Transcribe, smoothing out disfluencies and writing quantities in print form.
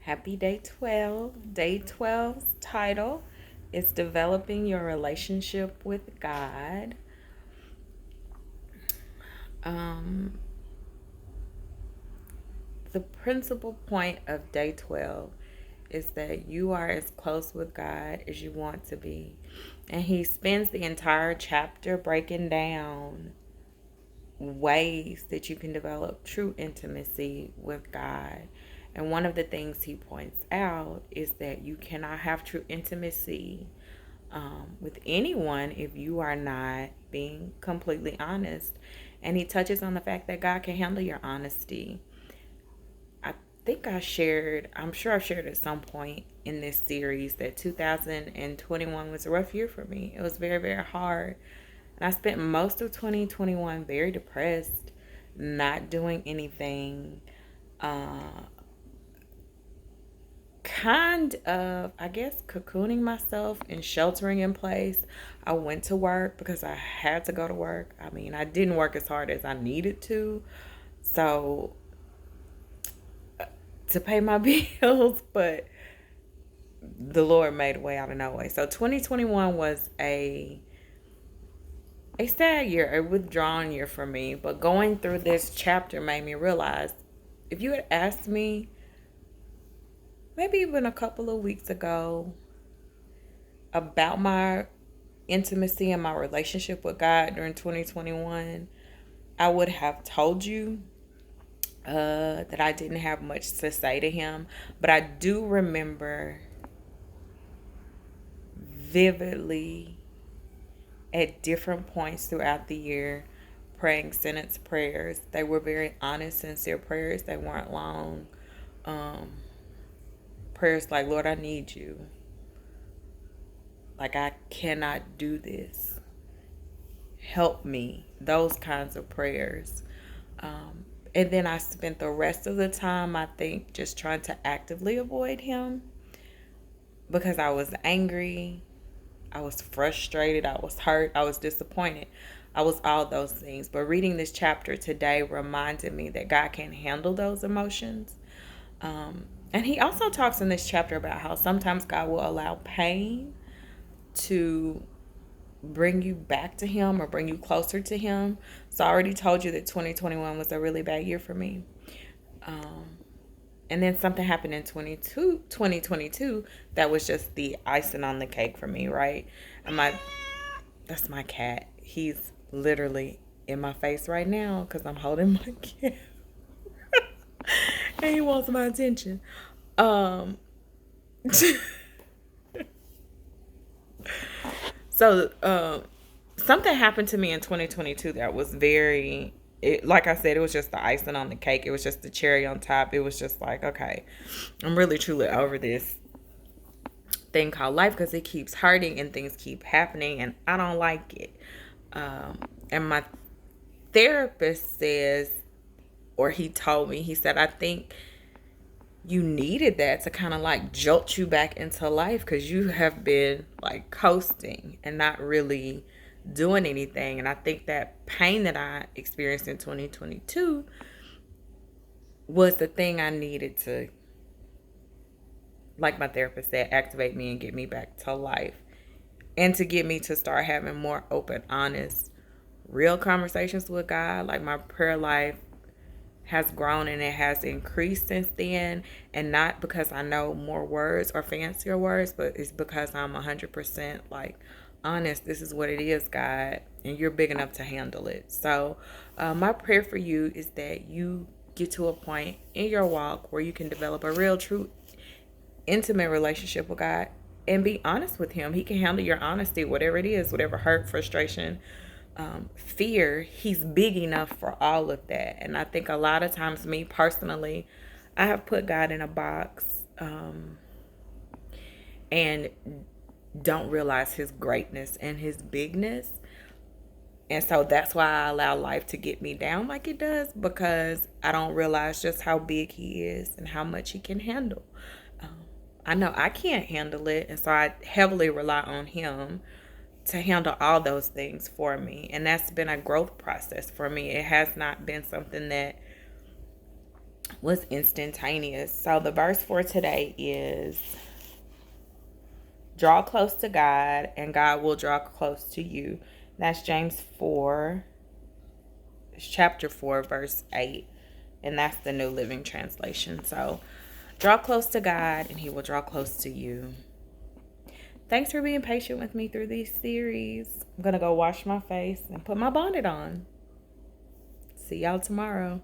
Happy day 12. Day 12's title is Developing Your Relationship with God. Um, the principal point of day 12 is that you are as close with God as you want to be. And he spends the entire chapter breaking down ways that you can develop true intimacy with God. And one of the things he points out is that you cannot have true intimacy with anyone if you are not being completely honest. And he touches on the fact that God can handle your honesty. I think I'm sure I've shared at some point in this series that 2021 was a rough year for me. It was very, very hard. And I spent most of 2021 very depressed, not doing anything, kind of, I guess, cocooning myself and sheltering in place. I went to work because I had to go to work. I mean, I didn't work as hard as I needed so to pay my bills, but the Lord made a way out of no way. So 2021 was a sad year, a withdrawn year for me. But going through this chapter made me realize if you had asked me maybe even a couple of weeks ago about my intimacy and my relationship with God during 2021, I would have told you that I didn't have much to say to him. But I do remember vividly at different points throughout the year praying sentence prayers. They were very honest, sincere prayers. They weren't long. Prayers like, Lord, I need you. Like, I cannot do this. Help me. Those kinds of prayers. And then I spent the rest of the time, I think, just trying to actively avoid him because I was angry. I was frustrated. I was hurt. I was disappointed. I was all those things. But reading this chapter today reminded me that God can handle those emotions. And he also talks in this chapter about how sometimes God will allow pain to bring you back to him or bring you closer to him. So I already told you that 2021 was a really bad year for me. And then something happened in 2022 that was just the icing on the cake for me, right? And that's my cat. He's literally in my face right now because I'm holding my cat. And he wants my attention. Um, so something happened to me in 2022 that was like I said, it was just the icing on the cake. It was just the cherry on top. It was just like, okay, I'm really truly over this thing called life because it keeps hurting and things keep happening and I don't like it. And my therapist says, or he told me, he said, I think you needed that to kind of like jolt you back into life because you have been like coasting and not really doing anything. And I think that pain that I experienced in 2022 was the thing I needed to, like my therapist said, activate me and get me back to life and to get me to start having more open, honest, real conversations with God. Like my prayer life has grown and it has increased since then, and not because I know more words or fancier words, but it's because I'm 100% like honest. This is what it is, God, and you're big enough to handle it. So my prayer for you is that you get to a point in your walk where you can develop a real, true, intimate relationship with God and be honest with him. He can handle your honesty, whatever it is, whatever hurt, frustration, fear. He's big enough for all of that. And I think a lot of times, me personally, I have put God in a box and don't realize his greatness and his bigness. And so that's why I allow life to get me down like it does, because I don't realize just how big he is and how much he can handle. I know I can't handle it, and so I heavily rely on him to handle all those things for me. And that's been a growth process for me. It has not been something that was instantaneous. So the verse for today is, draw close to God and God will draw close to you. That's James 4, chapter 4, verse 8. And that's the New Living Translation. So draw close to God and he will draw close to you. Thanks for being patient with me through these series. I'm going to go wash my face and put my bonnet on. See y'all tomorrow.